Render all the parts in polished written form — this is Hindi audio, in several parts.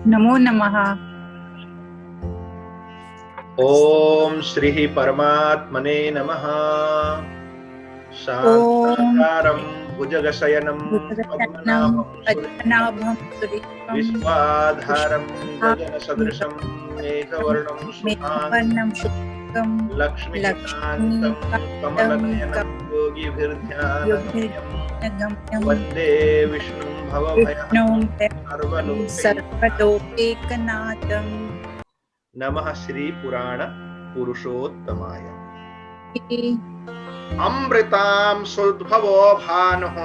नमो नमः। ओम श्री परमात्मने नमः। शांताकारं भुजगशयनं पद्मनाभं सुरेशं विश्वाधारं गगनसदृशं मेघवर्णं शुभांगं लक्ष्मीकान्तं कमलनयनं योगिभिर्ध्यानगम्यं वन्दे विष्णुं भवभयहरं सर्वलोकैकनाथं। नमः श्री पुराण पुरुषोत्तमाय। अमृतां सुद्भवो भानुः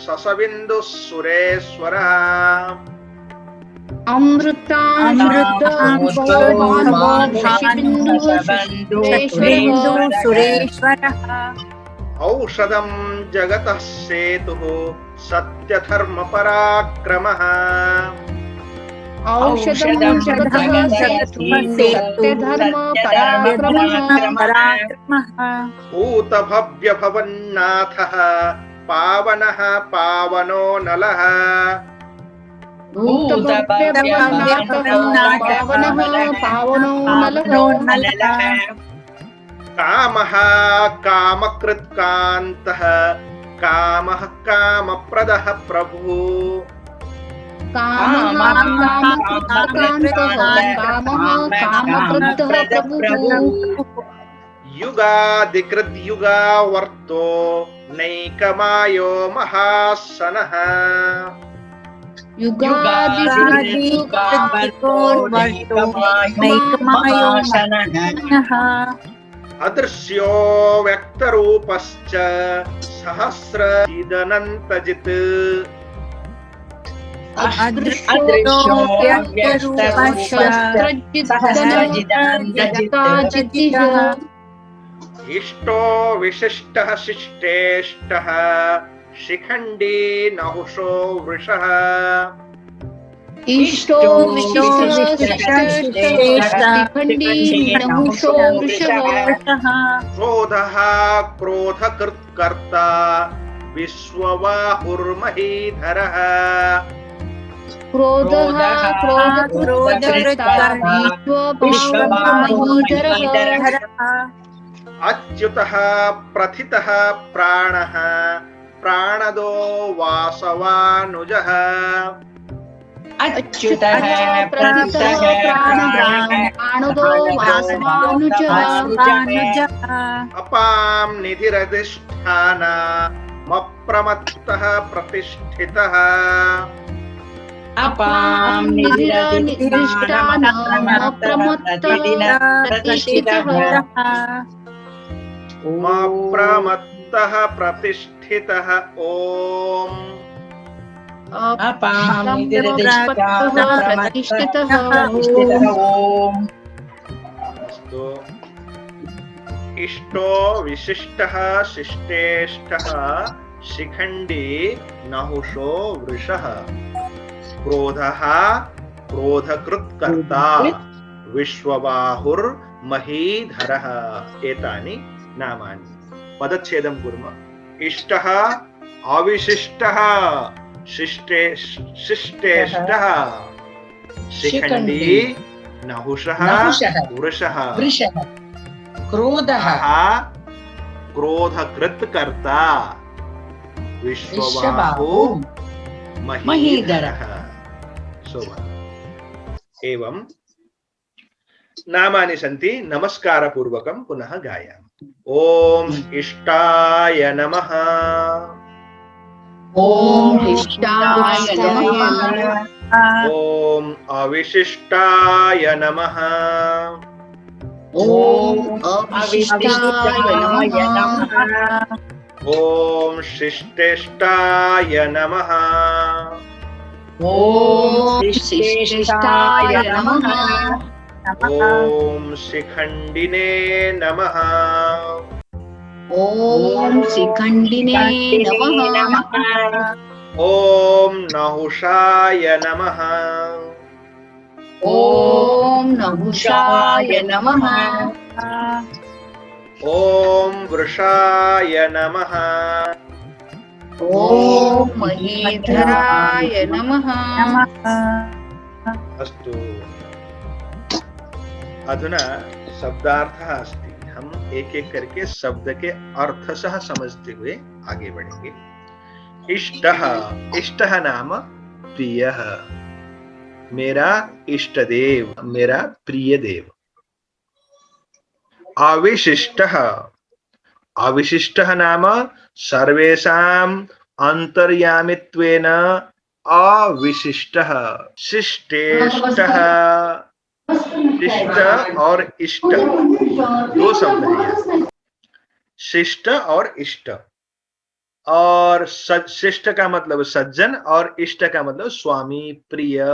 ससविन्दुः सुरेश्वरः। अमृतां सुरेश्वरः। औषधं जगतः सेतुः सत्यधर्म पराक्रमः। औषधं जगतः सत्यधर्म पराक्रमः। भूतभव्य भवन्नाथः पावनः पावनो नलः। पावनो नलः। कामः कामकृत्कान्तः कामः कामप्रदः प्रभुः। युगादिकृत् युगावर्तो नैकमायो महासनः। अदृश्यो व्यक्तरूपश्च सहस्रचिदनन्तजित्। इष्टो विशिष्टः शिष्टेष्टः शिखण्डी नहुषो वृषः। इष्टो क्रोधः क्रोधकृत्कर्ता विश्वबाहुर्महीधरः। अच्युतः प्रथितः प्राणः प्राणदो वासवानुजः। अपां निधिरधिष्ठाना मप्रमत्तः प्रतिष्ठितः। मप्रमत्तः प्रतिष्ठितः। ओम इष्टो विशिष्टः शिष्टेष्टः शिखण्डी नहुषो वृषः। क्रोधः क्रोधकृत्कर्ता विश्वबाहुर्महीधरः। एतानि नामानि। पदच्छेदं कुर्मः। इष्टः अविशिष्टः शिष्टेष्टः शिखण्डी नहुषः वृषः। क्रोधः क्रोधकृत्कर्ता विश्वबाहु महीधरः। एवं नामानि सन्ति। नमस्कारपूर्वकं पुनः गायामि। ओम इष्टाय नमः। ओम इष्टाय नमः। ओम अविशिष्टाय नमः। ओम अविशिष्टाय नमः। ओम शिष्टेष्टाय नमः। ओम शिष्टेष्टाय नमः। ओम शिखण्डिने नमः। ओम शिखण्डिने नमः। ओम नहुषाय नमः। ओम नहुषाय नमः। ओम वृषाय नमः। ओम महीधराय नमः। अस्तु। अधुना शब्दार्थः अस्ति। हम एक एक करके शब्द के अर्थ सह समझते हुए आगे बढ़ेंगे। इष्टः, इष्टः नाम प्रियः, मेरा इष्ट देव, मेरा प्रिय देव। अविशिष्टः, अविशिष्टः नाम सर्वेषां अंतर्यामित्वेन अविशिष्टः। शिष्टेष्टः, शिष्ट और इष्ट दो शब्द हैं यहाँ। शिष्ट और इष्ट, और शिष्ट का मतलब सज्जन और इष्ट का मतलब स्वामी, प्रिय।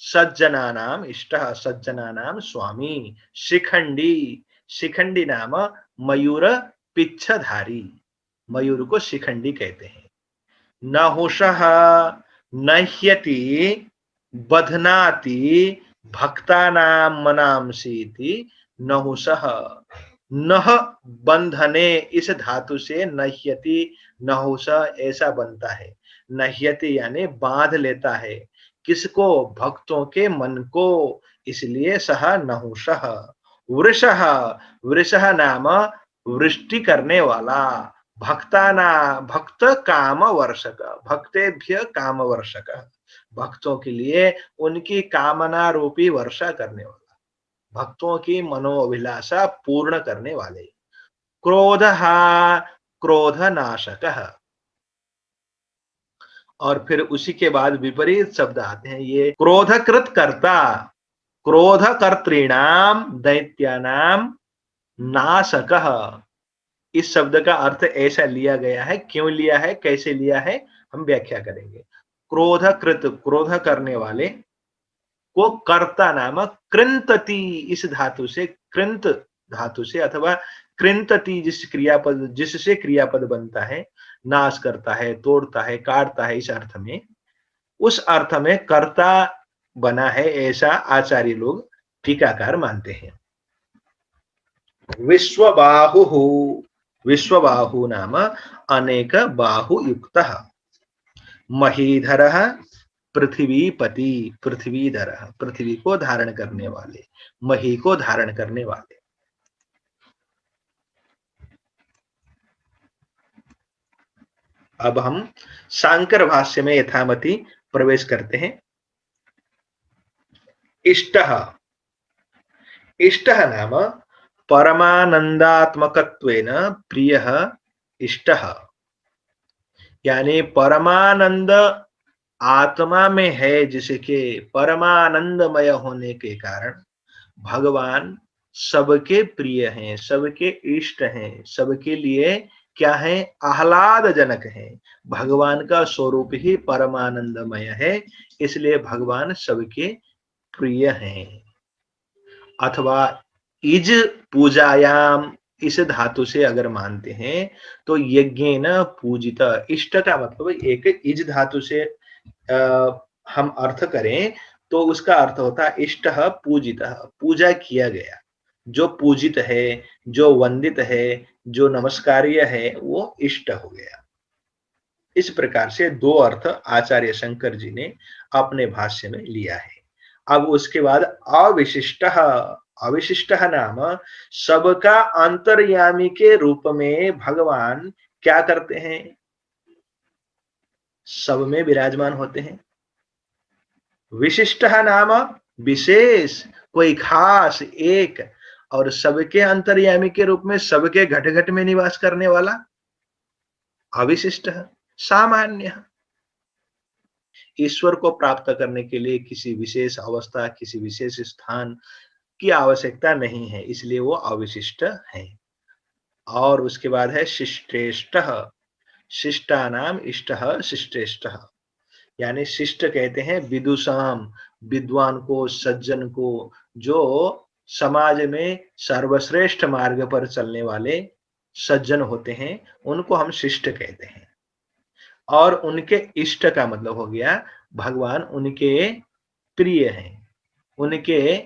सज्जनानाम इष्टः, सज्जनानाम स्वामी। शिखंडी, शिखंडी नाम मयूर पिच्छधारी, मयूर को शिखंडी कहते हैं। नहुषः, नह्यति, बध्नाति, भक्तानां मनांसीति नहुषः। नह बंधने, इस धातु से नह्यति, नहुष ऐसा बनता है। नह्यति यानी बांध लेता है, किसको? भक्तों के मन को, इसलिए सह नहुषः। वृषः, वृषः नाम वृष्टि करने वाला। भक्ताना, भक्त काम वर्षक, भक्तेभ्य काम वर्षक, भक्तों के लिए उनकी कामना रूपी वर्षा करने वाला, भक्तों की मनोअभिलाषा पूर्ण करने वाले। क्रोधः, क्रोधनाशकः। और फिर उसी के बाद विपरीत शब्द आते हैं ये। क्रोधकृत कर्ता, क्रोध कर्तॄणाम दैत्यानाम नाशकः। इस शब्द का अर्थ ऐसा लिया गया है, क्यों लिया है, कैसे लिया है, हम व्याख्या करेंगे। क्रोधकृत, क्रोध करने वाले को कर्ता नाम कृंतति, इस धातु से, कृंत धातु से अथवा कृंतति जिस क्रियापद, जिससे क्रियापद बनता है, नाश करता है, तोड़ता है, काटता है, इस अर्थ में, उस अर्थ में कर्ता बना है, ऐसा आचार्य लोग टीकाकार मानते हैं। विश्वबाहु, विश्वबाहु नाम अनेक बाहु युक्तः। महीधरः, पृथ्वीपति, पृथ्वीधर, पृथ्वी को धारण करने वाले, मही को धारण करने वाले। अब हम शांकर भाष्य में यथामति प्रवेश करते हैं। इष्टः, इष्टः नाम परमानंदात्मकत्वेन प्रियः इष्टः, यानी परमानंद आत्मा में है, जिसके परमानंदमय होने के कारण भगवान सबके प्रिय हैं, सबके इष्ट हैं, सबके लिए क्या है? आह्लादजनक है। भगवान का स्वरूप ही परमानंदमय है, इसलिए भगवान सबके प्रिय हैं। अथवा इज पूजायाम, इस धातु से अगर मानते हैं तो यज्ञेन पूजित, इष्ट का मतलब एक इज धातु से हम अर्थ करें तो उसका अर्थ होता है इष्ट पूजित, पूजा किया गया, जो पूजित है, जो वंदित है, जो नमस्कार्य है, वो इष्ट हो गया। इस प्रकार से दो अर्थ आचार्य शंकर जी ने अपने भाष्य में लिया है। अब उसके बाद अविशिष्ट, अविशिष्ट नाम सबका अंतर्यामी के रूप में भगवान क्या करते हैं? सब में विराजमान होते हैं। विशिष्ट नाम विशेष, कोई खास एक, और सबके अंतर्यामी के रूप में सबके घट घट में निवास करने वाला अविशिष्ट, सामान्य। ईश्वर को प्राप्त करने के लिए किसी विशेष अवस्था, किसी विशेष स्थान की आवश्यकता नहीं है, इसलिए वो अविशिष्ट है। और उसके बाद है शिष्टेष्ट, शिष्टानाम इष्टः शिष्टेष्ट, यानी शिष्ट कहते हैं विदुषाम, विद्वान को, सज्जन को, जो समाज में सर्वश्रेष्ठ मार्ग पर चलने वाले सज्जन होते हैं, उनको हम शिष्ट कहते हैं। और उनके इष्ट का मतलब हो गया भगवान उनके प्रिय हैं, उनके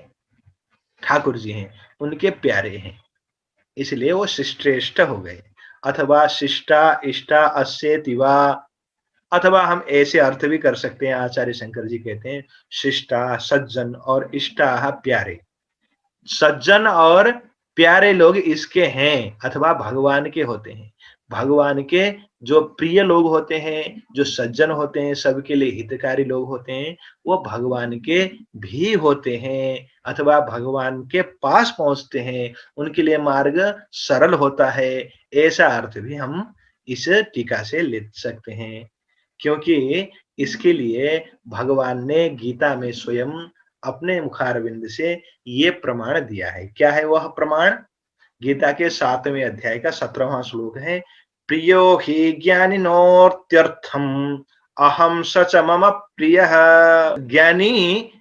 ठाकुर जी हैं, उनके प्यारे हैं, इसलिए वो शिष्टेष्ट हो गए। अथवा शिष्टा इष्टा अस्येति वा, अथवा हम ऐसे अर्थ भी कर सकते हैं, आचार्य शंकर जी कहते हैं शिष्टा सज्जन और इष्टा प्यारे। सज्जन और प्यारे लोग इसके हैं अथवा भगवान के होते हैं। भगवान के जो प्रिय लोग होते हैं, जो सज्जन होते हैं, सबके लिए हितकारी लोग होते हैं, वो भगवान के भी होते हैं अथवा भगवान के पास पहुंचते हैं, उनके लिए मार्ग सरल होता है। ऐसा अर्थ भी हम इस टीका से ले सकते हैं, क्योंकि इसके लिए भगवान ने गीता में स्वयं अपने मुखारविंद से ये प्रमाण दिया है। क्या है वह प्रमाण? गीता के 7वें अध्याय का 17वां श्लोक है, प्रियो हि ज्ञानिनोत्यर्थम अहम सच मम प्रिय। ज्ञानी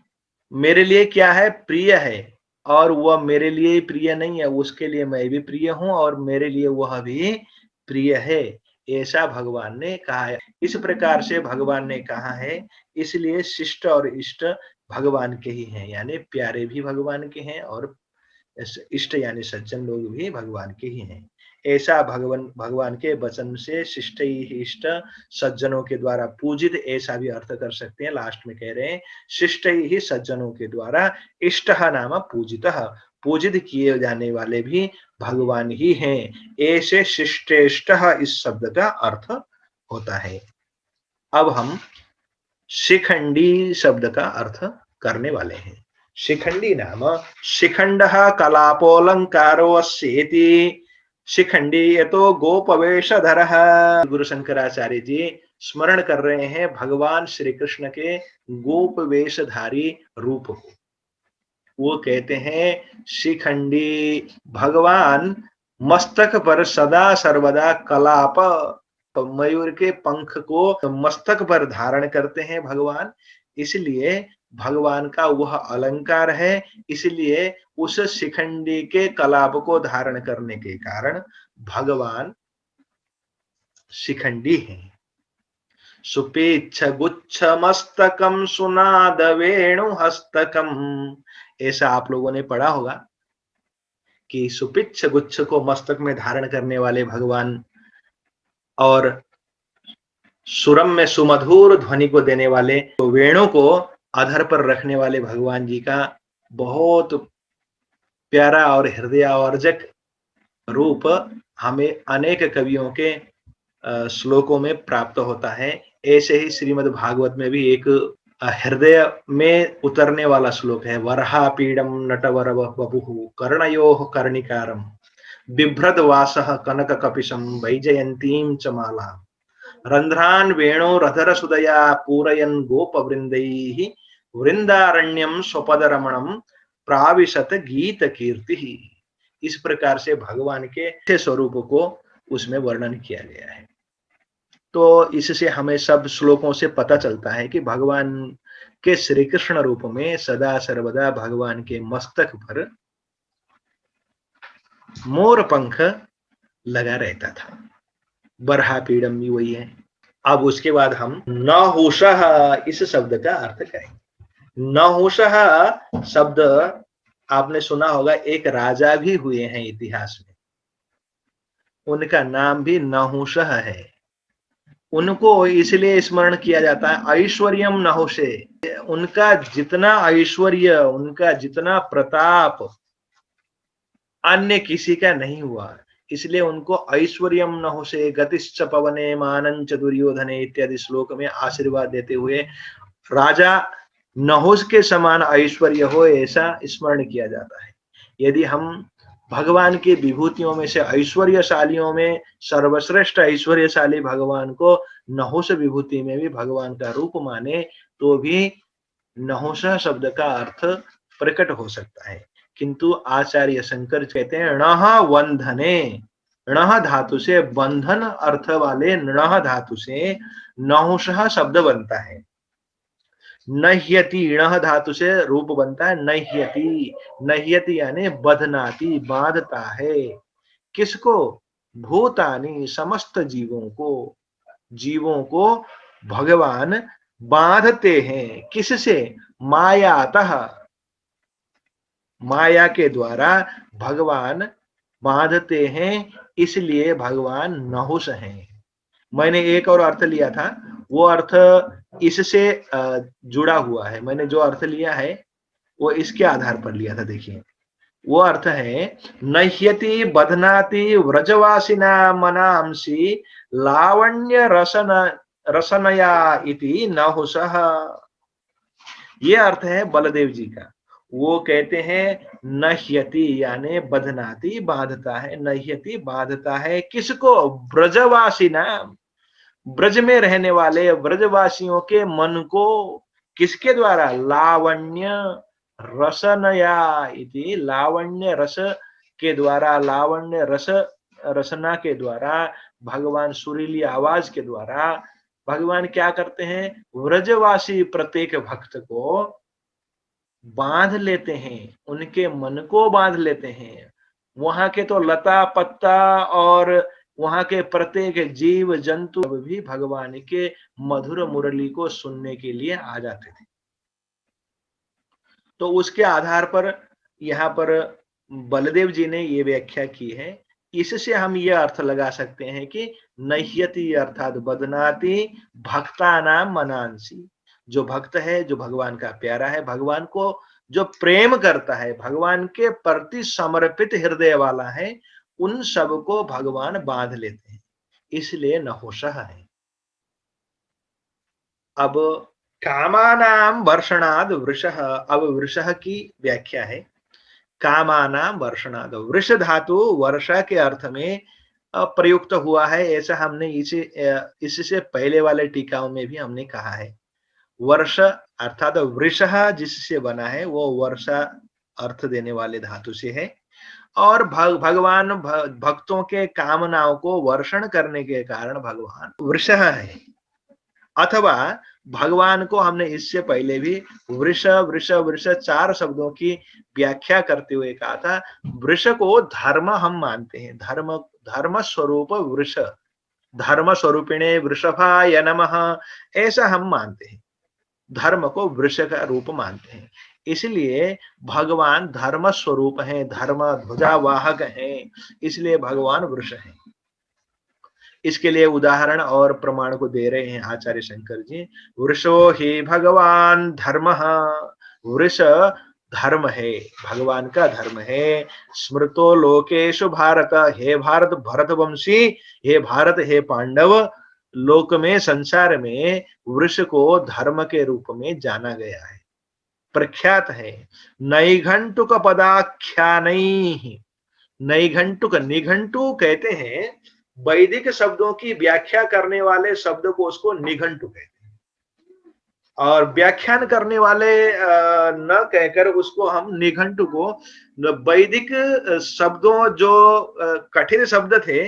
मेरे लिए क्या है? प्रिय है, और वह मेरे लिए प्रिय नहीं है, उसके लिए मैं भी प्रिय हूं और मेरे लिए वह भी प्रिय है। ऐसा भगवान ने कहा है। इस प्रकार से भगवान ने कहा है, इसलिए शिष्ट और इष्ट भगवान के ही हैं, यानी प्यारे भी भगवान के हैं और इष्ट यानी सज्जन लोग भी भगवान के ही हैं। ऐसा भगवान के वचन से शिष्ट ही इष्ट सज्जनों के द्वारा पूजित, ऐसा भी अर्थ कर सकते हैं। लास्ट में कह रहे हैं शिष्ट ही सज्जनों के द्वारा इष्ट नाम पूजितः, पूजित किए जाने वाले भी भगवान ही हैं। ऐसे शिष्टेष्ट इस शब्द का अर्थ होता है। अब हम शिखंडी शब्द का अर्थ करने वाले हैं। शिखंडी नाम शिखंडः कलापोऽलङ्कारो अस्येति। शिखंडी ये तो गोपवेशधरः। गुरु शंकराचार्य जी स्मरण कर रहे हैं भगवान श्री कृष्ण के गोपवेशधारी रूप को। वो कहते हैं शिखंडी, भगवान मस्तक पर सदा सर्वदा कलाप, मयूर के पंख को मस्तक पर धारण करते हैं भगवान, इसलिए भगवान का वह अलंकार है, इसलिए उस शिखंडी के कलाप को धारण करने के कारण भगवान शिखंडी हैं। सुपेच्छ गुच्छ मस्तकम सुनाद वेणु हस्तकम, ऐसा आप लोगों ने पढ़ा होगा कि सुपिच्छ गुच्छ को मस्तक में धारण करने वाले भगवान और सुरम में सुमधुर ध्वनि को देने वाले, तो वेणु को अधर पर रखने वाले भगवान जी का बहुत प्यारा और हृदयावर्जक रूप हमें अनेक कवियों के श्लोकों में प्राप्त होता है। ऐसे ही श्रीमद् भागवत में भी एक हृदय में उतरने वाला श्लोक है, वरहा पीडम नटवर बभुः कर्णयोः कर्णिकारम बिभ्रद वासः कनक कपिशम वैजयंतीम च माला रंध्रान वेणोरधर सुदया पूरयन् गोप वृंदैः वृंदारण्यम स्वपद रमणम प्राविशत गीत कीर्ति। इस प्रकार से भगवान के स्वरूप को उसमें वर्णन किया गया है। तो इससे हमें सब श्लोकों से पता चलता है कि भगवान के श्री कृष्ण रूप में सदा सर्वदा भगवान के मस्तक पर मोर पंख लगा रहता था। बरहा पीड़म भी वही है। अब उसके बाद हम नहुषः इस शब्द का अर्थ करेंगे। नहुषः शब्द आपने सुना होगा, एक राजा भी हुए हैं इतिहास में, उनका नाम भी नहुषः है। उनको इसलिए स्मरण किया जाता है ऐश्वर्यम नहुषे, उनका जितना ऐश्वर्य, उनका जितना प्रताप अन्य किसी का नहीं हुआ, इसलिए उनको ऐश्वर्यम नहुषे गतिश्च पवने मानंच दुर्योधने इत्यादि श्लोक में आशीर्वाद देते हुए राजा नहुष के समान ऐश्वर्य हो, ऐसा स्मरण किया जाता है। यदि हम भगवान की विभूतियों में से ऐश्वर्यशालियों में सर्वश्रेष्ठ ऐश्वर्यशाली भगवान को नहुष विभूति में भी भगवान का रूप माने, तो भी नहुष शब्द का अर्थ प्रकट हो सकता है। किंतु आचार्य शंकर कहते हैं णः वंधने, णः धातु से बंधन अर्थ वाले णः धातु से नहुषः शब्द बनता है। नह्यति, णः धातु से रूप बनता है नह्यति, नह्यति यानी बधनाति, बांधता है। किसको? भूतानि, समस्त जीवों को, जीवों को भगवान बांधते हैं। किससे? मायातः, माया के द्वारा भगवान बांधते हैं, इसलिए भगवान नहुष हैं। मैंने एक और अर्थ लिया था, वो अर्थ इससे जुड़ा हुआ है। मैंने जो अर्थ लिया है वो इसके आधार पर लिया था। देखिए वो अर्थ है नह्यति बध्नाति व्रजवासिना मनांसि लावण्य रसनया इति नहुषः। ये अर्थ है बलदेव जी का। वो कहते हैं नह्यति यानी बधनाति बांधता है, नह्यति बांधता है किसको? ब्रजवासिना, ब्रज में रहने वाले ब्रजवासियों के मन को। किसके द्वारा? लावण्य रसनया इति, लावण्य रस के द्वारा, लावण्य रस रसना के द्वारा, भगवान सुरीली आवाज के द्वारा भगवान क्या करते हैं? व्रजवासी प्रत्येक भक्त को बांध लेते हैं, उनके मन को बांध लेते हैं। वहां के तो लता पत्ता और वहां के प्रत्येक जीव जंतु भी भगवान के मधुर मुरली को सुनने के लिए आ जाते थे। तो उसके आधार पर यहाँ पर बलदेव जी ने ये व्याख्या की है। इससे हम ये अर्थ लगा सकते हैं कि नह्यति अर्थात बदनाति भक्तानाम मनांसी, जो भक्त है, जो भगवान का प्यारा है, भगवान को जो प्रेम करता है, भगवान के प्रति समर्पित हृदय वाला है, उन सबको भगवान बांध लेते हैं, इसलिए नहुषः है। अब कामानाम वर्षणाद वृषः, अब वृषः की व्याख्या है। कामानाम वर्षणाद, वृष धातु वर्षा के अर्थ में प्रयुक्त हुआ है, ऐसा हमने इससे पहले वाले टीकाओं में भी हमने कहा है। वर्ष अर्थात वृषः जिससे बना है वो वर्षा अर्थ देने वाले धातु से है, और भगवान भक्तों के कामनाओं को वर्षण करने के कारण भगवान वृषः है। अथवा भगवान को हमने इससे पहले भी वृष वृष वृष चार शब्दों की व्याख्या करते हुए कहा था, वृष को धर्म हम मानते हैं, धर्म धर्म स्वरूप वृष, धर्म स्वरूपिणे वृषभाय नमः, ऐसा हम मानते हैं, धर्म को वृष का रूप मानते हैं। इसलिए भगवान धर्म स्वरूप हैं, धर्म ध्वजावाहक हैं, इसलिए भगवान वृष हैं। इसके लिए उदाहरण और प्रमाण को दे रहे हैं आचार्य शंकर जी। वृषो ही भगवान धर्मः, वृष धर्म है, भगवान का धर्म है। स्मृतो लोकेशु भारत, हे भारत भरतवंशी, हे भारत हे पांडव, लोक में संसार में वृष को धर्म के रूप में जाना गया है, प्रख्यात है। नैघंटुक पदाख्यानैः, नैघंटुक, निघंटु कहते हैं वैदिक शब्दों की व्याख्या करने वाले शब्द को, उसको निघंटु कहते हैं, और व्याख्यान करने वाले न कहकर उसको हम निघंटु को, वैदिक शब्दों जो कठिन शब्द थे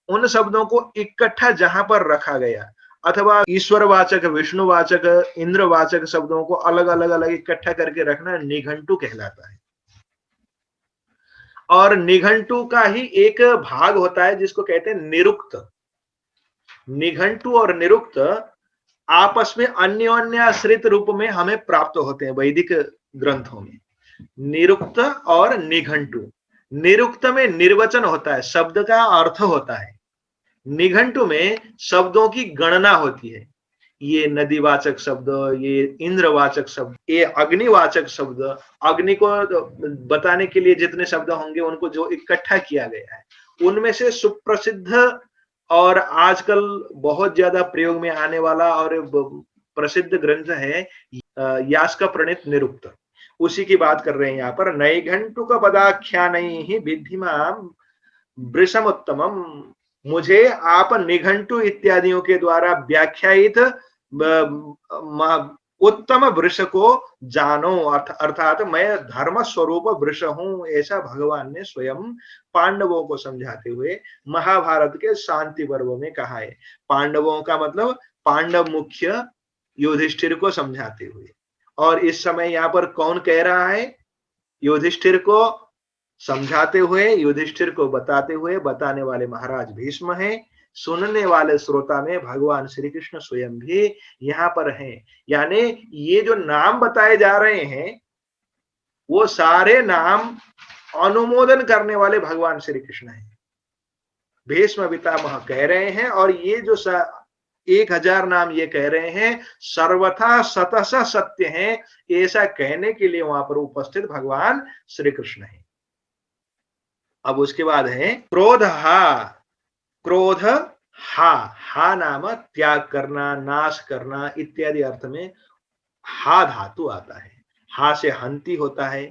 उन शब्दों को इकट्ठा जहां पर रखा गया, अथवा ईश्वरवाचक, विष्णुवाचक, इंद्रवाचक शब्दों को अलग अलग अलग इकट्ठा करके रखना निघंटु कहलाता है। और निघंटु का ही एक भाग होता है जिसको कहते हैं निरुक्त। निघंटु और निरुक्त आपस में अन्योन्याश्रित रूप में हमें प्राप्त होते हैं वैदिक ग्रंथों में, निरुक्त और निघंटु। निरुक्त में निर्वचन होता है, शब्द का अर्थ होता है। निघंटु में शब्दों की गणना होती है, ये नदीवाचक शब्द, ये इंद्रवाचक शब्द, ये अग्निवाचक शब्द, अग्नि को बताने के लिए जितने शब्द होंगे उनको जो इकट्ठा किया गया है, उनमें से सुप्रसिद्ध और आजकल बहुत ज्यादा प्रयोग में आने वाला और प्रसिद्ध ग्रंथ है यास का प्रणीत निरुक्त, उसी की बात कर रहे हैं यहाँ पर। नैघंटुक पदाख्यानैः विद्धिमां वृषमुत्तमम्, मुझे आप निघंटु इत्यादियों के द्वारा व्याख्यायित उत्तम वृष को जानो, अर्थात मैं धर्म स्वरूप वृष हूं, ऐसा भगवान ने स्वयं पांडवों को समझाते हुए महाभारत के शांति पर्व में कहा है। पांडवों का मतलब पांडव मुख्य युधिष्ठिर को समझाते हुए, और इस समय यहाँ पर कौन कह रहा है? युधिष्ठिर को समझाते हुए, युधिष्ठिर को बताते हुए, बताने वाले महाराज भीष्म हैं, सुनने वाले श्रोता में भगवान श्री कृष्ण स्वयं भी यहाँ पर हैं। यानी ये जो नाम बताए जा रहे हैं वो सारे नाम अनुमोदन करने वाले भगवान श्री कृष्ण हैं, भीष्म पितामह कह रहे हैं। और ये जो 1000 नाम ये कह रहे हैं सर्वथा सतस सत्य हैं, ऐसा कहने के लिए वहां पर उपस्थित भगवान श्री कृष्ण है। अब उसके बाद है क्रोध हा, क्रोध हा, हा नाम त्याग करना, नाश करना इत्यादि अर्थ में हा धातु आता है। हा से हंति होता है,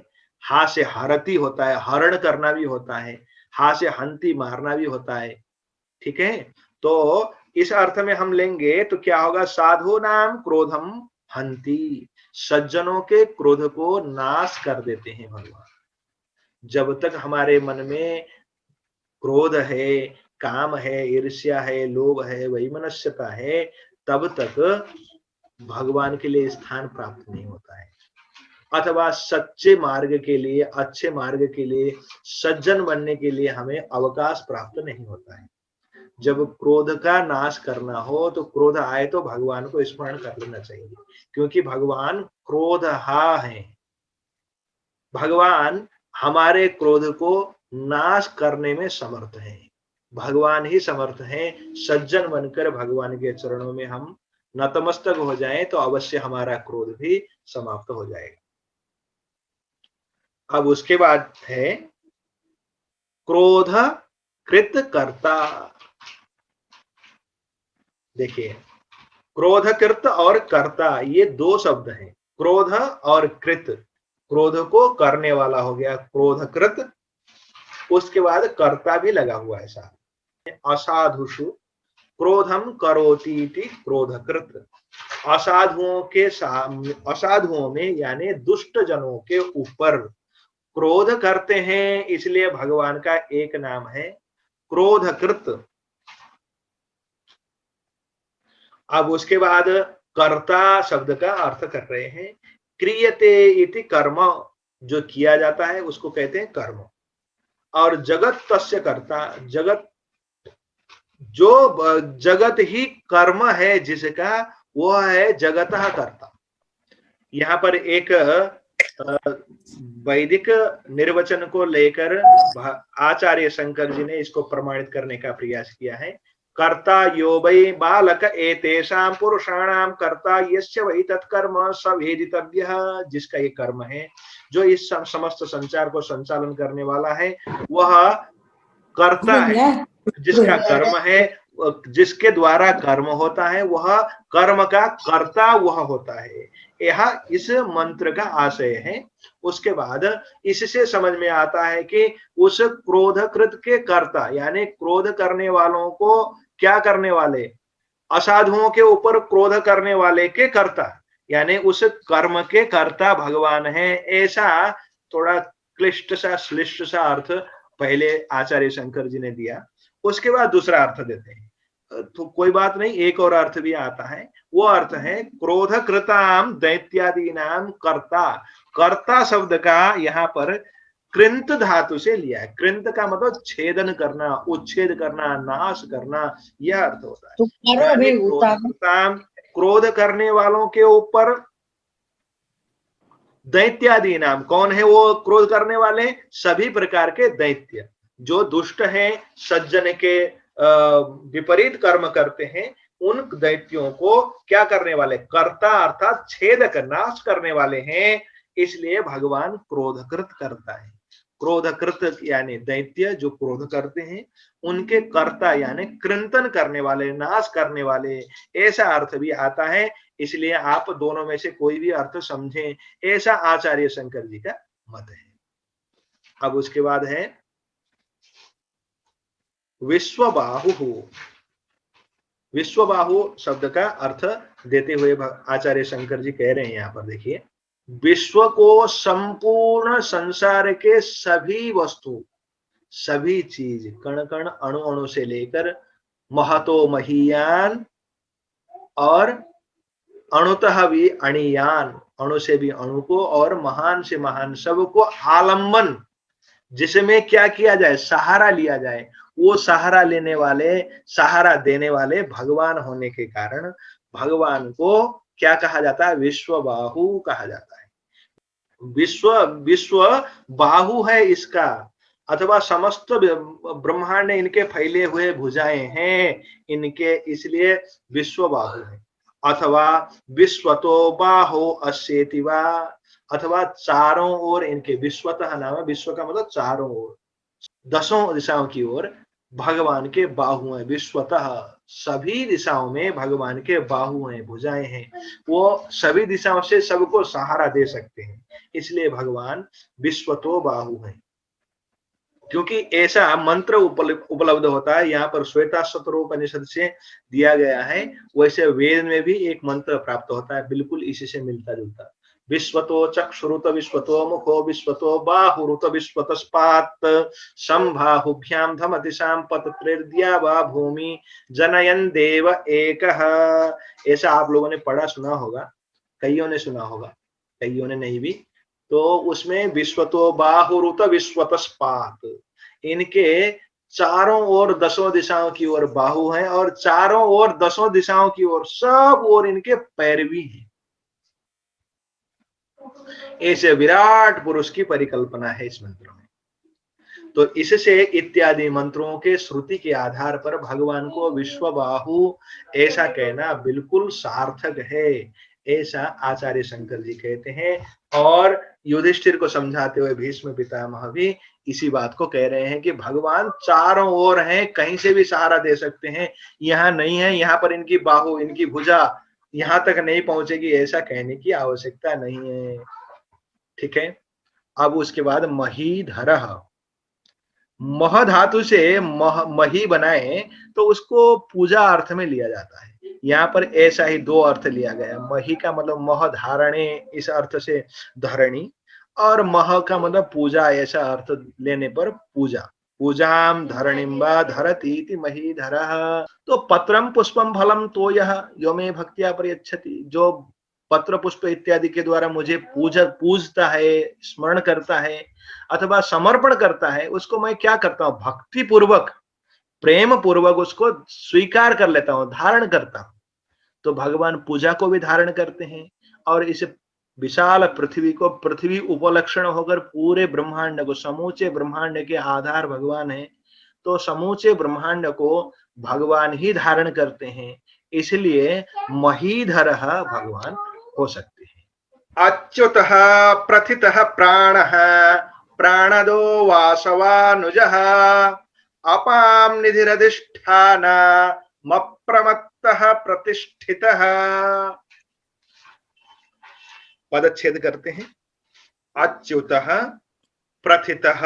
हा से हरति होता है, हरण करना भी होता है, हा से हंति मारना भी होता है। ठीक है, तो इस अर्थ में हम लेंगे तो क्या होगा, साधु नाम क्रोधम हंति, सज्जनों के क्रोध को नाश कर देते हैं भगवान। जब तक हमारे मन में क्रोध है, काम है, ईर्ष्या है, लोभ है, वैमनस्यता है, तब तक भगवान के लिए स्थान प्राप्त नहीं होता है, अथवा सच्चे मार्ग के लिए, अच्छे मार्ग के लिए, सज्जन बनने के लिए हमें अवकाश प्राप्त नहीं होता है। जब क्रोध का नाश करना हो तो क्रोध आए तो भगवान को स्मरण कर लेना चाहिए, क्योंकि भगवान क्रोध हा है। भगवान हमारे क्रोध को नाश करने में समर्थ है, भगवान ही समर्थ है। सज्जन बनकर भगवान के चरणों में हम नतमस्तक हो जाएं तो अवश्य हमारा क्रोध भी समाप्त हो जाएगा। अब उसके बाद है क्रोध कृत कर्ता। देखिए, क्रोध कृत और कर्ता ये दो शब्द हैं, क्रोध और कृत। क्रोध को करने वाला हो गया क्रोध कृत, उसके बाद कर्ता भी लगा हुआ है साथ। असाधुषु क्रोधम करोति क्रोधकृत। असाधुओं में यानी दुष्ट जनों के ऊपर क्रोध करते हैं, इसलिए भगवान का एक नाम है क्रोधकृत। अब उसके बाद कर्ता शब्द का अर्थ कर रहे हैं क्रियते इति कर्म, जो किया जाता है उसको कहते हैं कर्म। और जगत तस्य कर्ता, जगत जो जगत ही कर्म है जिसका, वह है जगतः कर्ता। यहाँ पर एक वैदिक निर्वचन को लेकर आचार्य शंकर जी ने इसको प्रमाणित करने का प्रयास किया है। कर्ता यो वै बालक एतेषां पुरुषाणाम कर्ता यस्य वै तत्कर्म स वेदितव्यः, जिसका ये कर्म है, जो इस समस्त संचार को संचालन करने वाला है, वह कर्ता है। जिसका कर्म है, जिसके द्वारा कर्म होता है, वह कर्म का कर्ता वह होता है। यह इस मंत्र का आशय है। उसके बाद इससे समझ में आता है कि उस क्रोधकृत के कर्ता यानी क्रोध करने वालों को क्या करने वाले, असाधुओं के ऊपर क्रोध करने वाले के कर्ता, यानी उस कर्म के कर्ता भगवान है। ऐसा थोड़ा क्लिष्ट सा श्लिष्ट सा अर्थ पहले आचार्य शंकर जी ने दिया। उसके बाद दूसरा अर्थ देते हैं, तो कोई बात नहीं, एक और अर्थ भी आता है। वो अर्थ है क्रोध कृताम दैत्यादि नाम कर्ता। कर्ता शब्द का यहाँ पर कृंत धातु से लिया है। कृंत का मतलब छेदन करना, उच्छेद करना, नाश करना, यह अर्थ होता है। क्रोध करने वालों के ऊपर दैत्यादि नाम, कौन है वो क्रोध करने वाले, सभी प्रकार के दैत्य जो दुष्ट हैं, सज्जन के विपरीत कर्म करते हैं, उन दैत्यों को क्या करने वाले, कर्ता अर्थात छेदक नाश करने वाले हैं। इसलिए भगवान क्रोधकृत करता है। क्रोधकृत यानी दैत्य जो क्रोध करते हैं, उनके कर्ता यानी कृंतन करने वाले, नाश करने वाले, ऐसा अर्थ भी आता है। इसलिए आप दोनों में से कोई भी अर्थ समझें, ऐसा आचार्य शंकर जी का मत है। अब उसके बाद है विश्वबाहु। विश्वबाहु शब्द का अर्थ देते हुए आचार्य शंकर जी कह रहे हैं, यहाँ पर देखिए, विश्व को संपूर्ण संसार के सभी वस्तु, सभी चीज, कण कण अणु अणु से लेकर महतो महीयान और अणुतः भी अणियान, अणु से भी अणु को और महान से महान सबको आलंबन, जिसमें क्या किया जाए, सहारा लिया जाए, वो सहारा लेने वाले, सहारा देने वाले भगवान होने के कारण भगवान को क्या कहा जाता है, विश्वबाहु कहा जाता है। विश्व विश्व बाहु है इसका, अथवा समस्त ब्रह्मांड इनके फैले हुए भुजाएं हैं इनके, इसलिए विश्व बाहु है। अथवा विश्वतो बाहो अस्येति वा, अथवा चारों ओर इनके, विश्वतः नाम है, विश्व का मतलब चारों ओर, दसों दिशाओं की ओर भगवान के बाहु हैं। विश्वतः सभी दिशाओं में भगवान के बाहु हैं, भुजाएं हैं, वो सभी दिशाओं से सबको सहारा दे सकते हैं, इसलिए भगवान विश्वतो बाहु हैं। क्योंकि ऐसा मंत्र उपलब्ध होता है, यहाँ पर श्वेताश्वतरोपनिषद से दिया गया है, वैसे वेद में भी एक मंत्र प्राप्त होता है, बिल्कुल इसी से मिलता जुलता। विश्वतो चक्षुरुत विश्वतो मुखो विश्वतो बाहुरुत विश्वतस्पात् संबाहुभ्याम धमतिशाम पतत्रिर्द्या वा भूमि जनयन देव एकः। ऐसा आप लोगों ने पढ़ा सुना होगा, कईयों ने सुना होगा, कईयों ने नहीं भी। तो उसमें विश्वतो बाहुरुत विश्वतस्पात्, इनके चारों ओर दसों दिशाओं की ओर बाहु हैं, और चारों ओर दसों दिशाओं की ओर सब ओर इनके पैर भी हैं। ऐसे विराट पुरुष की परिकल्पना है इस मंत्र में। तो इससे इत्यादि मंत्रों के श्रुति के आधार पर भगवान को विश्वबाहु ऐसा कहना बिल्कुल सार्थक है, ऐसा आचार्य शंकर जी कहते हैं। और युधिष्ठिर को समझाते हुए भीष्म पितामह भी इसी बात को कह रहे हैं कि भगवान चारों ओर हैं, कहीं से भी सहारा दे सकते हैं, यहाँ नहीं है, यहाँ पर इनकी बाहु, इनकी भुजा यहाँ तक नहीं पहुंचेगी, ऐसा कहने की आवश्यकता नहीं है। ठीक है। अब उसके बाद महीधरः, मह धातु से मही बनाए तो उसको पूजा अर्थ में लिया जाता है। यहाँ पर ऐसा ही दो अर्थ लिया गया। मही का मतलब मह धारणे, इस अर्थ से धरणी, और मह का मतलब पूजा, ऐसा अर्थ लेने पर पूजा। पूजाम धरणिम वा धरति इति महीधरः। तो पत्रम पुष्पम फलम तो यह यो मे भक्त्या प्रयच्छति, जो पत्र पुष्प इत्यादि के द्वारा मुझे पूजता है, स्मरण करता है अथवा समर्पण करता है, उसको मैं क्या करता हूँ, भक्ति पूर्वक, प्रेम पूर्वक उसको स्वीकार कर लेता हूँ, धारण करता हूँ। तो भगवान पूजा को भी धारण करते हैं, और इस विशाल पृथ्वी को, पृथ्वी उपलक्षण होकर पूरे ब्रह्मांड को, समूचे ब्रह्मांड के आधार भगवान है, तो समूचे ब्रह्मांड को भगवान ही धारण करते हैं, इसलिए महीधरः भगवान हो सकते हैं। अच्युतः प्रथितः प्राणः प्राणदो वासवानुजः अपां निधिरधिष्ठान मप्रमत्तः प्रतिष्ठितः। पदच्छेद करते हैं। अच्युतः प्रथितः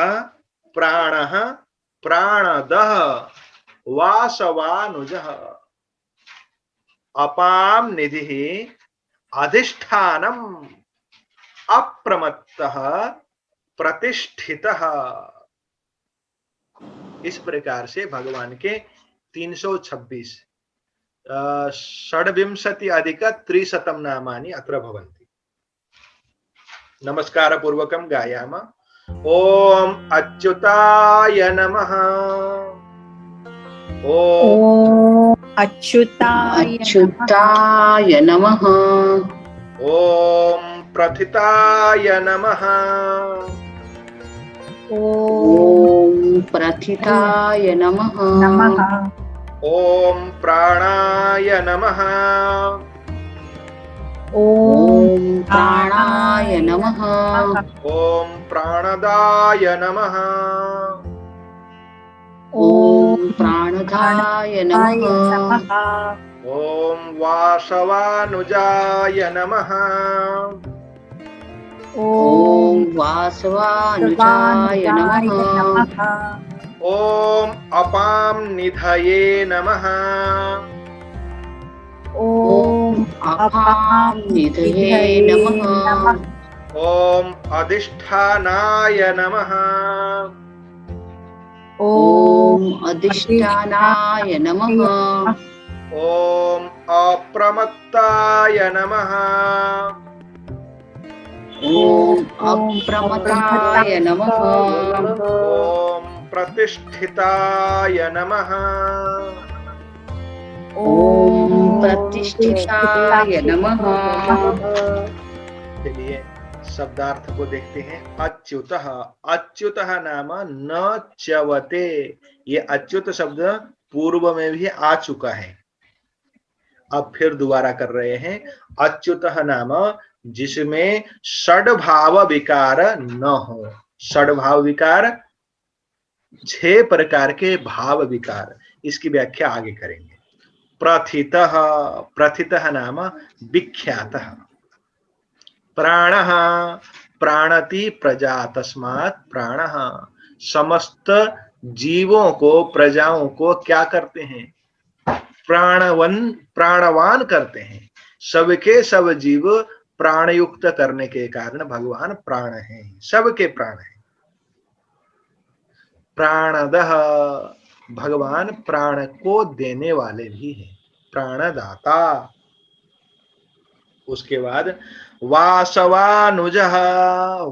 प्राणः प्राणदः वासवानुजः अपां निधिः अधिष्ठानम अप्रमत्तः प्रतिष्ठितः। इस प्रकार से भगवान के 326 षड्विंशति अधिक त्रिशतम नामानि अत्र भवन्ति। नमस्कार पूर्वकं गायाम। ओम अच्युताय नमः। ओम अच्युताय नमः। ओम प्रथिताय नमः। ओम प्रथिताय नमः। ओम प्राणाय नमः। ओम प्राणाय नमः। ओम प्राणदाय नमः। ओम प्राणदाय नमः। ओम वासवानुजाय नमः। ओम वासवानुजाय नमः। ओम अपां निधये नमः। ओम अपां निधये नमः। ओम अधिष्ठानाय नमः। ओम अधिष्ठानाय नमः। ओम अप्रमत्ताय नमः। ओम अप्रमत्ताय नमः। ओम प्रतिष्ठिताय नमः। ओम प्रतिष्ठिताय नमः। चलिए शब्दार्थ को देखते हैं। अच्युतः, अच्युतः नाम न च्यवते, ये अच्युत शब्द पूर्व में भी आ चुका है, अब फिर दोबारा कर रहे हैं। अच्युतः नाम जिसमें षड्भाव विकार न हो। षड्भाव विकार 6 प्रकार के भाव विकार, इसकी व्याख्या आगे करेंगे। प्रथितः, प्रथितः नाम विख्यातः। प्राणः, प्राणति प्रजा, तस्मात् प्राणः, समस्त जीवों को, प्रजाओं को क्या करते हैं? प्राणवान करते हैं। सबके सब जीव प्राणयुक्त करने के कारण भगवान प्राण हैं, सबके प्राण हैं। प्राणदः, भगवान प्राण को देने वाले भी हैं, प्राणदाता। उसके बाद वासवानुजः,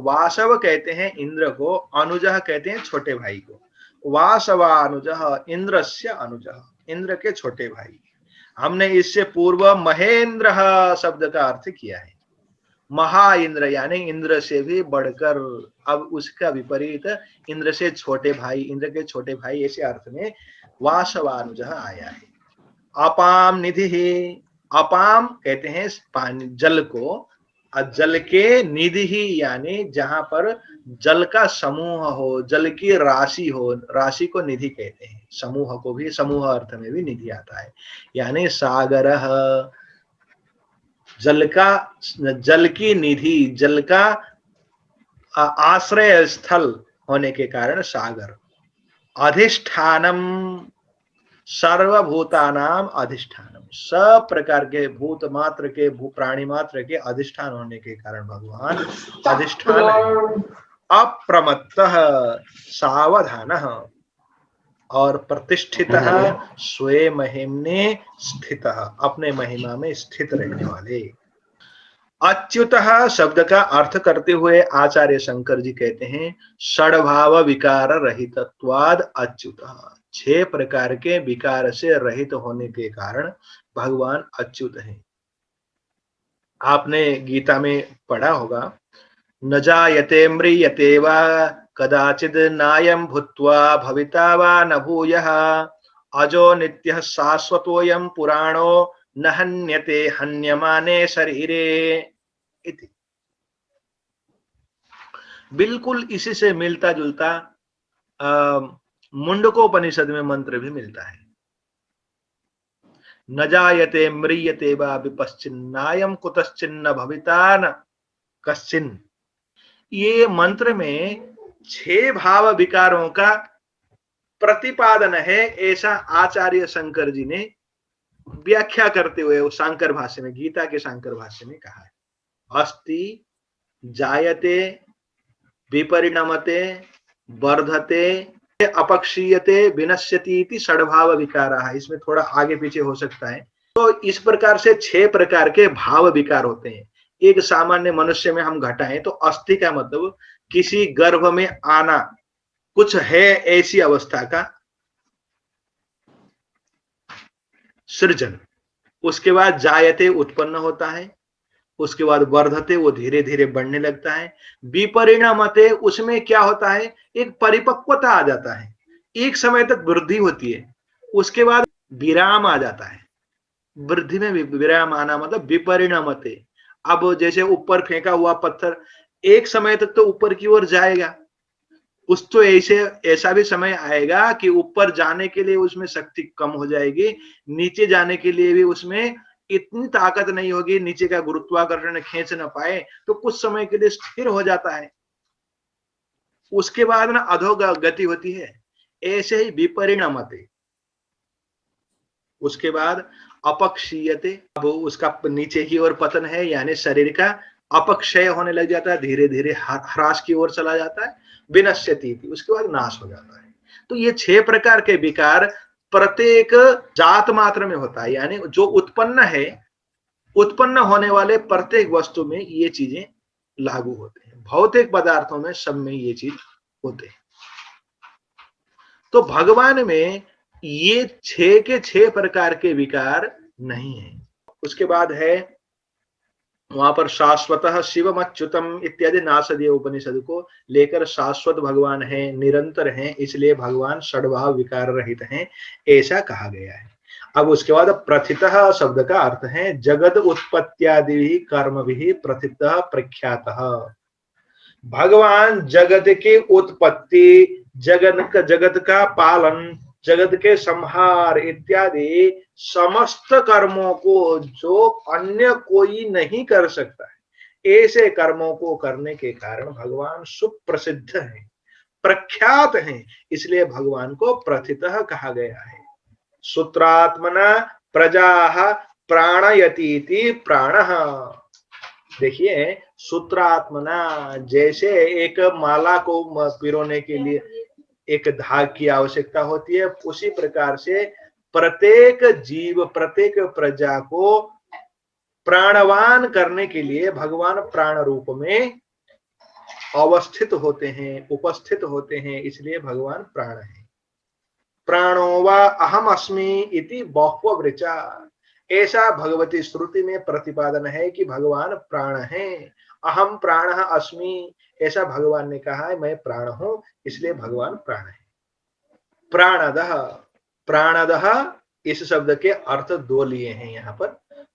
वासव कहते हैं इंद्र को, अनुजः कहते हैं छोटे भाई को। वासवानुजः इंद्रस्य अनुजः, इंद्र के छोटे भाई। हमने इससे पूर्व महेंद्र शब्द का अर्थ किया है, महा इंद्र यानी इंद्र से भी बढ़कर। अब उसका विपरीत इंद्र से छोटे भाई, इंद्र के छोटे भाई, ऐसे अर्थ में वासवानुजः आया है। अपाम निधि, अपाम कहते हैं पानी, जल को, जल के निधि यानी जहां पर जल का समूह हो, जल की राशि हो, राशि को निधि कहते हैं। समूह को भी, समूह अर्थ में भी निधि आता है, यानी सागर, जल का, जल की निधि, जल का आश्रय स्थल होने के कारण सागर। अधिष्ठानम, सर्वभूतानाम अधिष्ठानम, सब प्रकार के भूत मात्र के, प्राणी मात्र के अधिष्ठान होने के कारण भगवान अधिष्ठान है। अप्रमत्तः, सावधानः, और प्रतिष्ठितः, स्वे महिम्ने स्थितः, अपने महिमा में स्थित रहने वाले। अच्युतः शब्द का अर्थ करते हुए आचार्य शंकर जी कहते हैं षड्भाव विकार रहितत्वाद अच्युतः, 6 प्रकार के विकार से रहित होने के कारण भगवान अच्युत हैं। आपने गीता में पढ़ा होगा, न जायते म्रियते वा कदाचिद नायं भूत्वा भविता वा न भूयः, अजो नित्यः शाश्वतोऽयं पुराणो न हन्यते हन्यमाने शरीरे इति। बिल्कुल इसी से मिलता जुलता मुंडकोपनिषद में मंत्र भी मिलता है। न जायते म्रियते वा विपश्चिन्नायं कुतश्चिन्न भविता न कश्चिन। ये मंत्र में 6 भाव विकारों का प्रतिपादन है, ऐसा आचार्य शंकर जी ने व्याख्या करते हुए वो शांकर भाष्य में, गीता के शांकर भाष्य में कहा है। अस्ति, जायते, विपरिणमते, वर्धते, अपक्षीयते, विनश्यति इति षड्भाव विकाराः। इसमें थोड़ा आगे पीछे हो सकता है। तो इस प्रकार से 6 प्रकार के भाव विकार होते हैं। एक सामान्य मनुष्य में हम घटाएं तो अस्थि का मतलब किसी गर्भ में आना, कुछ है ऐसी अवस्था का सृजन। उसके बाद जायते, उत्पन्न होता है। उसके बाद वर्धते, वो धीरे धीरे बढ़ने लगता है। विपरिणमते, उसमें क्या होता है, एक परिपक्वता आ जाता है, एक समय तक वृद्धि होती है। उसके बाद विराम आ जाता है। वृद्धि में विराम आना मतलब विपरिणमते। अब जैसे ऊपर फेंका हुआ पत्थर एक समय तक तो ऊपर की ओर जाएगा, उस तो ऐसा भी समय आएगा कि ऊपर जाने के लिए उसमें शक्ति कम हो जाएगी, नीचे जाने के लिए भी उसमें इतनी ताकत नहीं होगी, नीचे का गुरुत्वाकर्षण खींच न पाए, तो कुछ समय के लिए स्थिर हो जाता है। उसके बाद ना अधोगति होती है। ऐसे ही विपरिणमते। उसके बाद अपक्षीयते, अब उसका नीचे की ओर पतन है, यानी शरीर का अपक्षय होने लग जाता है, धीरे धीरे ह्रास की ओर चला जाता है। विनश्यति, उसके बाद नाश हो जाता है। तो ये 6 प्रकार के विकार प्रत्येक जात मात्र में होता है, यानी जो उत्पन्न है, उत्पन्न होने वाले प्रत्येक वस्तु में ये चीजें लागू होते हैं। भौतिक पदार्थों में सब में ये चीज होते हैं। तो भगवान में ये 6 के 6 प्रकार के विकार नहीं है। उसके बाद है वहां पर शाश्वतः शिवम अच्युतम इत्यादि नासदीय उपनिषद को लेकर शाश्वत भगवान है, निरंतर हैं, इसलिए भगवान षड्भाव विकार रहित हैं, ऐसा कहा गया है। अब उसके बाद प्रथितः शब्द का अर्थ है जगत उत्पत्त्यादि कर्म भी प्रथितः प्रख्यातः। भगवान जगत की उत्पत्ति, जगत का पालन, जगत के संहार इत्यादि समस्त कर्मों को जो अन्य कोई नहीं कर सकता है, ऐसे कर्मों को करने के कारण भगवान सुप्रसिद्ध हैं, प्रख्यात हैं, इसलिए भगवान को प्रथितः कहा गया है। सूत्रात्मना प्रजा प्राणयतीति प्राणः। देखिए, सूत्रात्मना, जैसे एक माला को पिरोने के लिए एक धाग की आवश्यकता होती है, उसी प्रकार से प्रत्येक जीव, प्रत्येक प्रजा को प्राणवान करने के लिए भगवान प्राण रूप में अवस्थित होते हैं, उपस्थित होते हैं, इसलिए भगवान प्राण है। प्राणो वा अहम अस्मि इति बहुवृचा, ऐसा भगवती श्रुति में प्रतिपादन है कि भगवान प्राण हैं। अहम प्राणः अस्मि, ऐसा भगवान ने कहा है, मैं प्राण हूं, इसलिए भगवान प्राण है। प्राणदः, प्राणदः इस शब्द के अर्थ दो लिए हैं यहाँ पर।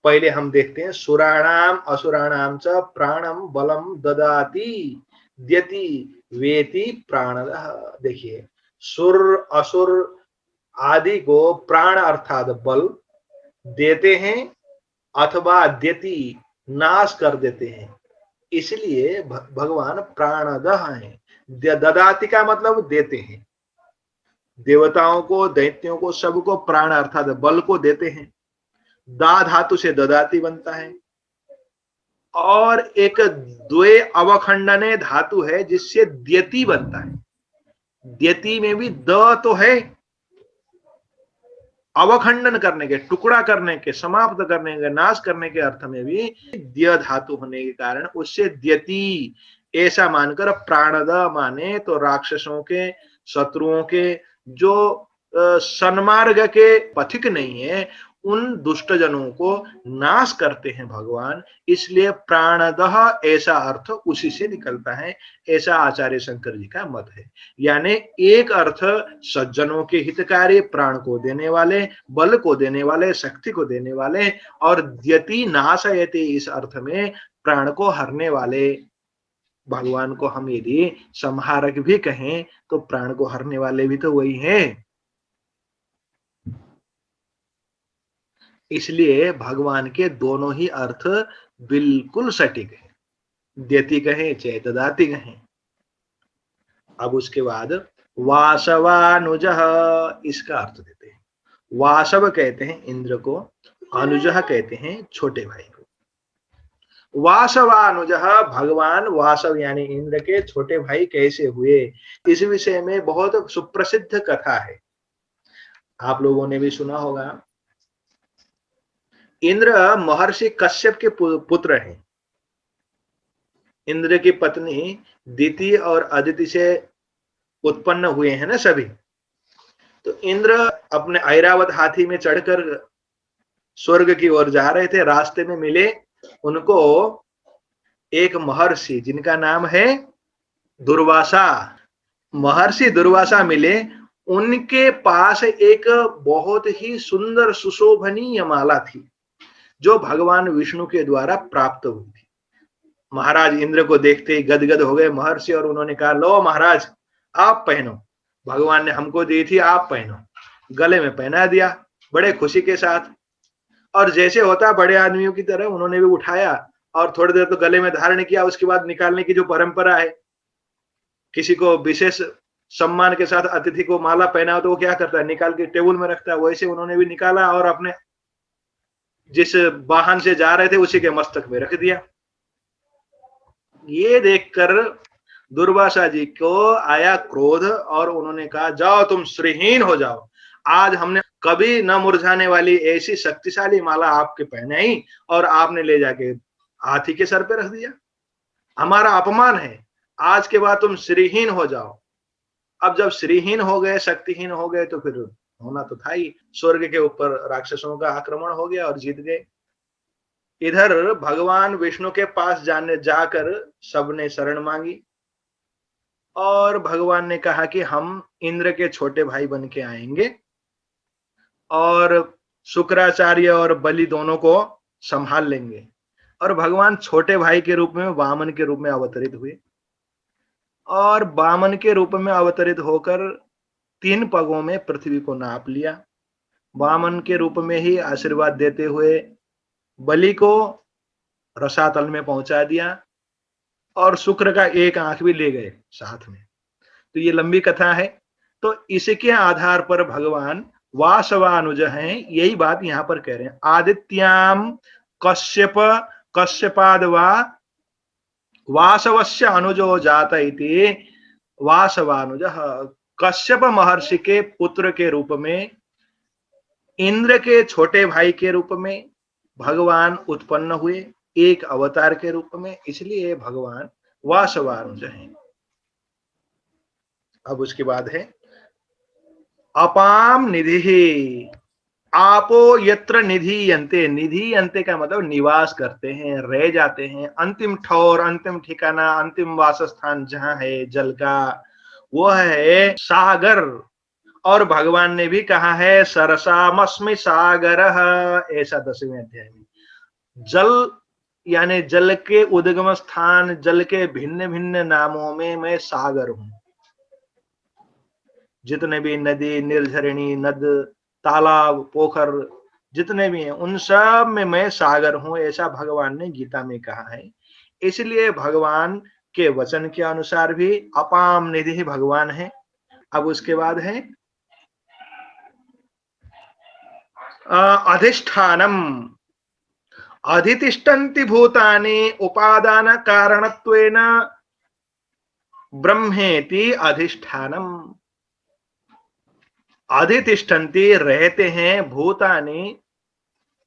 पहले हम देखते हैं, सुराणाम असुराणाम च प्राणम बलम ददाति द्यति वेति प्राणदः। देखिए, सुर असुर आदि को प्राण अर्थात बल देते हैं अथवा द्यति नाश कर देते हैं, इसलिए भगवान प्राणदः हैं। ददाति का मतलब देते हैं, देवताओं को, दैत्यों को, सबको प्राण अर्थात बल को देते हैं। दा धातु से ददाति बनता है, और एक द्वे अवखंडने धातु है जिससे द्यति बनता है। द्यति में भी द तो है, अवखंडन करने के, टुकड़ा करने के, समाप्त करने के, नाश करने के अर्थ में भी द्य धातु होने के कारण उससे द्यति ऐसा मानकर प्राणद माने तो राक्षसों के, शत्रुओं के, जो सन्मार्ग के पथिक नहीं है, उन दुष्ट जनों को नाश करते हैं भगवान, इसलिए प्राणदः ऐसा अर्थ उसी से निकलता है, ऐसा आचार्य शंकर जी का मत है। यानी एक अर्थ सज्जनों के हितकारी, प्राण को देने वाले, बल को देने वाले, शक्ति को देने वाले, और द्यति नाशयति इस अर्थ में प्राण को हरने वाले। भगवान को हम यदि संहारक भी कहें तो प्राण को हरने वाले भी तो वही हैं। इसलिए भगवान के दोनों ही अर्थ बिल्कुल सटीक है, द्यति कहें चाहे ददाति कहें। अब उसके बाद वासवानुजः, इसका अर्थ देते हैं। वासव कहते हैं इंद्र को, अनुजः कहते हैं छोटे भाई को। वासवानुजः, भगवान वासव यानी इंद्र के छोटे भाई कैसे हुए, इस विषय में बहुत सुप्रसिद्ध कथा है, आप लोगों ने भी सुना होगा। इंद्र महर्षि कश्यप के पुत्र हैं। इंद्र की पत्नी दिति और अदिति से उत्पन्न हुए हैं ना सभी। तो इंद्र अपने ऐरावत हाथी में चढ़कर स्वर्ग की ओर जा रहे थे, रास्ते में मिले उनको एक महर्षि जिनका नाम है दुर्वासा। महर्षि दुर्वासा मिले, उनके पास एक बहुत ही सुंदर सुशोभनीय माला थी जो भगवान विष्णु के द्वारा प्राप्त हुई थी। महाराज इंद्र को देखते ही गदगद हो गए महर्षि, और उन्होंने कहा, लो महाराज आप पहनो, भगवान ने हमको दी थी, आप पहनो। गले में पहना दिया बड़े खुशी के साथ, और जैसे होता बड़े आदमियों की तरह उन्होंने भी उठाया और थोड़ी देर तो गले में धारण किया। उसके बाद निकालने की जो परंपरा है, किसी को विशेष सम्मान के साथ अतिथि को माला पहना तो वो क्या करता है, निकाल के टेबल में रखता है। वैसे उन्होंने भी निकाला और अपने जिस वाहन से जा रहे थे उसी के मस्तक में रख दिया। ये देखकर दुर्वासा जी को आया क्रोध, और उन्होंने कहा, जाओ तुम श्रीहीन हो जाओ, आज हमने कभी न मुरझाने वाली ऐसी शक्तिशाली माला आपके पहनाई और आपने ले जाके हाथी के सर पे रख दिया, हमारा अपमान है, आज के बाद तुम श्रीहीन हो जाओ। अब जब श्रीहीन हो गए, शक्तिहीन हो गए, तो फिर होना तो था ही, स्वर्ग के ऊपर राक्षसों का आक्रमण हो गया और जीत गए। इधर भगवान विष्णु के पास जाकर सबने शरण मांगी और भगवान ने कहा कि हम इंद्र के छोटे भाई बन के आएंगे और शुक्राचार्य और बलि दोनों को संभाल लेंगे। और भगवान छोटे भाई के रूप में वामन के रूप में अवतरित हुए और वामन के रूप में अवतरित होकर 3 पगों में पृथ्वी को नाप लिया। वामन के रूप में ही आशीर्वाद देते हुए बलि को रसातल में पहुंचा दिया और शुक्र का एक आंख भी ले गए साथ में। तो ये लंबी कथा है। तो इसके आधार पर भगवान वासवानुज हैं, यही बात यहां पर कह रहे हैं। आदित्याम कश्यपाद वासवस्य अनुजो जात इति वासवानुज। कश्यप महर्षि के पुत्र के रूप में, इंद्र के छोटे भाई के रूप में भगवान उत्पन्न हुए, एक अवतार के रूप में, इसलिए भगवान वासवानुज हैं। अब उसके बाद है अपाम निधि। आपो यत्र निधीयन्ते, निधीयन्ते का मतलब निवास करते हैं, रह जाते हैं। अंतिम ठौर, अंतिम ठिकाना, अंतिम वासस्थान जहां है जल का, वो है सागर। और भगवान ने भी कहा है सरसामस्मि सागर, ऐसा 10वें अध्याय में। जल यानी जल के उद्गम स्थान, जल के भिन्न भिन्न नामों में मैं सागर हूं। जितने भी नदी, निर्झरिणी, नद, तालाब, पोखर जितने भी हैं, उन सब में मैं सागर हूं, ऐसा भगवान ने गीता में कहा है। इसलिए भगवान के वचन के अनुसार भी अपाम निधि भगवान है। अब उसके बाद है अधिष्ठानम। अधितिष्ठन्ति भूतानि उपादान कारणत्वेन ब्रह्मेति अधिष्ठानम। अधितिष्ठन्ति रहते हैं, भूतानि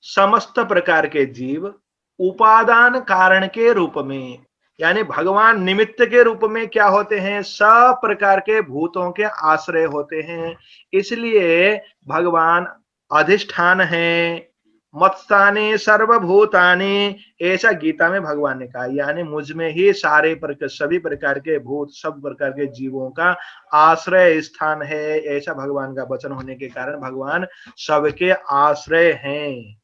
समस्त प्रकार के जीव, उपादान कारण के रूप में, यानी भगवान निमित्त के रूप में क्या होते हैं, सब प्रकार के भूतों के आश्रय होते हैं। इसलिए भगवान अधिष्ठान है। मत्स्थाने सर्वभूतानि, ऐसा गीता में भगवान ने कहा, यानी मुझ में ही सभी प्रकार के भूत, सब प्रकार के जीवों का आश्रय स्थान है। ऐसा भगवान का वचन होने के कारण भगवान सबके आश्रय हैं।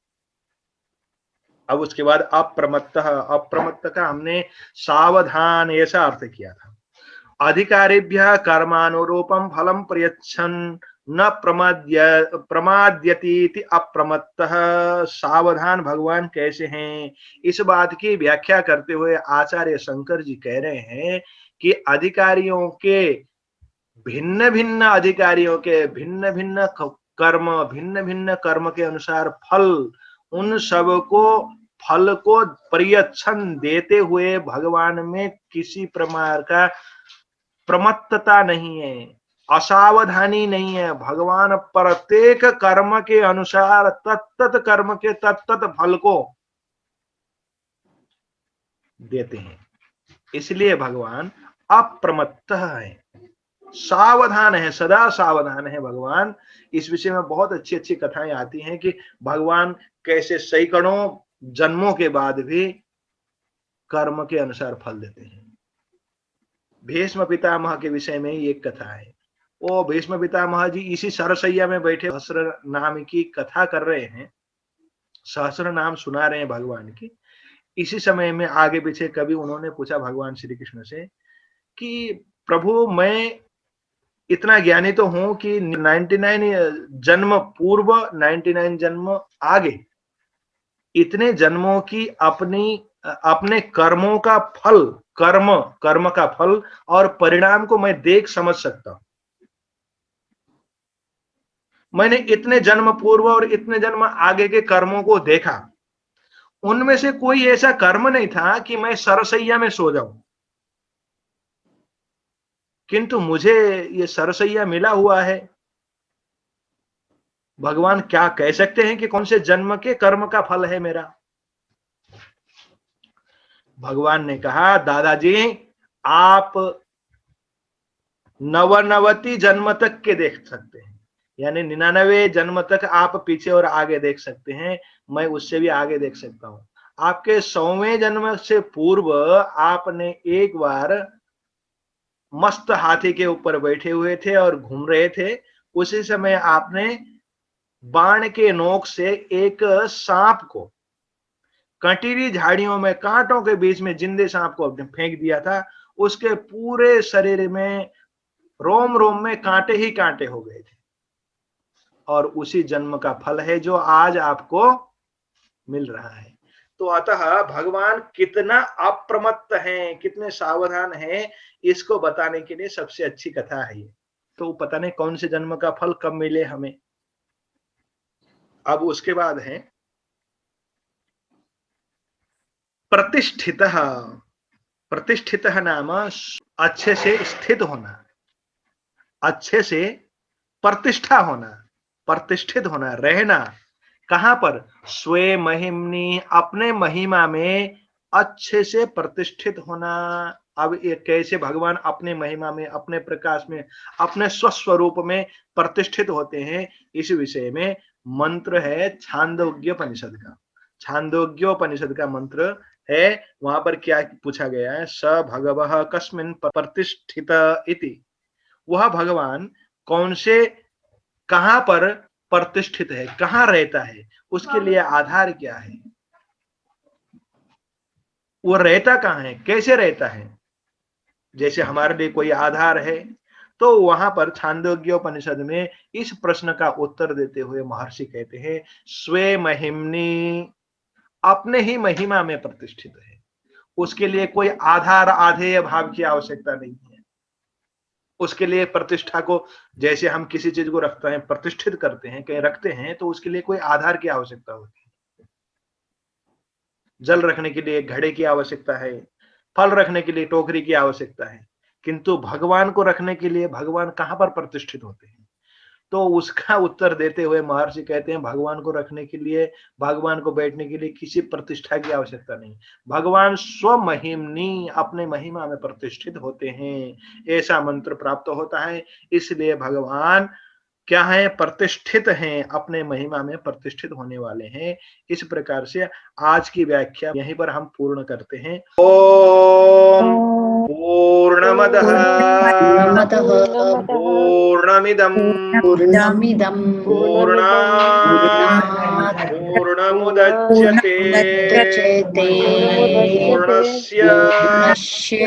अब उसके बाद अप्रमत्त। अप्रमत्त का हमने सावधान ऐसा अर्थ किया था। अधिकारिभ्यः कर्मानुरूपम फलम प्रयच्छन् न प्रमाद्यति अप्रमत्तः। सावधान भगवान कैसे हैं, इस बात की व्याख्या करते हुए आचार्य शंकर जी कह रहे हैं कि अधिकारियों के भिन्न भिन्न अधिकारियों के भिन्न भिन्न कर्म के अनुसार फल, उन सबको फल को प्रयच्छन देते हुए भगवान में किसी प्रकार का प्रमत्तता नहीं है, असावधानी नहीं है। भगवान प्रत्येक कर्म के अनुसार तत्त कर्म के तत्त फल को देते हैं। इसलिए भगवान अप्रमत्त है, सावधान है, सदा सावधान है भगवान। इस विषय में बहुत अच्छी अच्छी कथाएं आती हैं कि भगवान कैसे सैकड़ों जन्मों के बाद भी कर्म के अनुसार फल देते हैं। भीष्म पितामह के विषय में ही एक कथा है। वो भीष्म पितामह जी इसी सरसैया में बैठे सहस्र नाम की कथा कर रहे हैं, सहस्र नाम सुना रहे हैं भगवान की। इसी समय में आगे पीछे कभी उन्होंने पूछा भगवान श्री कृष्ण से कि प्रभु, मैं इतना ज्ञानी तो हूं कि 99 जन्म पूर्व, 99 जन्म आगे, इतने जन्मों की अपने कर्मों का फल, कर्म का फल और परिणाम को मैं देख समझ सकता हूं। मैंने इतने जन्म पूर्व और इतने जन्म आगे के कर्मों को देखा, उनमें से कोई ऐसा कर्म नहीं था कि मैं सरसैया में सो जाऊं, किंतु मुझे ये सरसैया मिला हुआ है। भगवान क्या कह सकते हैं कि कौन से जन्म के कर्म का फल है मेरा? भगवान ने कहा, दादाजी आप 99 जन्म तक के देख सकते हैं, यानी 99 जन्म तक आप पीछे और आगे देख सकते हैं, मैं उससे भी आगे देख सकता हूं। आपके 100वें जन्म से पूर्व आपने एक बार मस्त हाथी के ऊपर बैठे हुए थे और घूम रहे थे। उसी समय आपने बाण के नोक से एक सांप को कंटीली झाड़ियों में कांटों के बीच में जिंदे सांप को फेंक दिया था। उसके पूरे शरीर में रोम रोम में कांटे ही कांटे हो गए थे और उसी जन्म का फल है जो आज आपको मिल रहा है। तो अतः भगवान कितना अप्रमत्त हैं, कितने सावधान हैं, इसको बताने के लिए सबसे अच्छी कथा है ये। तो पता नहीं कौन से जन्म का फल कब मिले हमें। अब उसके बाद है प्रतिष्ठितः। प्रतिष्ठितः नाम अच्छे से स्थित होना, अच्छे से प्रतिष्ठा होना, प्रतिष्ठित होना, रहना। कहां पर? स्वे महिमनी, अपने महिमा में अच्छे से प्रतिष्ठित होना। अब ये कैसे भगवान अपने महिमा में, अपने प्रकाश में, अपने स्वस्वरूप में प्रतिष्ठित होते हैं, इस विषय में मंत्र है छांदोग्योपनिषद का। छांदोग्योपनिषद का मंत्र है। वहां पर क्या पूछा गया है? स भगवः कस्मिन् प्रतिष्ठित इति। वह भगवान कौन से, कहां पर प्रतिष्ठित है, कहां रहता है, उसके लिए आधार क्या है, वो रहता कहां है, कैसे रहता है। जैसे हमारे लिए कोई आधार है, तो वहां पर छांदोग्योपनिषद में इस प्रश्न का उत्तर देते हुए महर्षि कहते हैं स्वे महिमनी, अपने ही महिमा में प्रतिष्ठित है। उसके लिए कोई आधार आधेय भाव की आवश्यकता नहीं है। उसके लिए प्रतिष्ठा को, जैसे हम किसी चीज को रखते हैं, प्रतिष्ठित करते हैं, कहीं रखते हैं, तो उसके लिए कोई आधार की आवश्यकता होती है। जल रखने के लिए घड़े की आवश्यकता है, फल रखने के लिए टोकरी की आवश्यकता है, किंतु भगवान को रखने के लिए भगवान कहां पर प्रतिष्ठित होते हैं? तो उसका उत्तर देते हुए महर्षि कहते हैं भगवान को रखने के लिए, भगवान को बैठने के लिए किसी प्रतिष्ठा की आवश्यकता नहीं। भगवान स्वमहिमनी, अपने महिमा में प्रतिष्ठित होते हैं, ऐसा मंत्र प्राप्त होता है। इसलिए भगवान क्या है? प्रतिष्ठित हैं, अपने महिमा में प्रतिष्ठित होने वाले हैं। इस प्रकार से आज की व्याख्या यहीं पर हम पूर्ण करते हैं। ओम पूर्णमदः पूर्णमिदं पूर्णमिदं पूर्णात् पूर्णमुदच्यते पूर्णमुदच्यते पूर्णस्य पूर्णस्य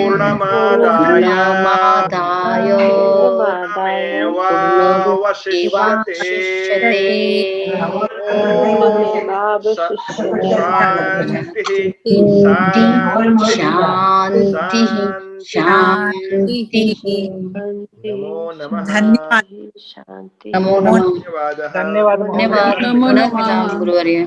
पूर्णमादाय पूर्णमेवावशिष्यते। शान्तिः शान्तिः शान्तिः। नमो नमः। धन्यवाद। नमो नमः। धन्यवादः। धन्यवाद। पुनर्मिलामः गुरुवर्य।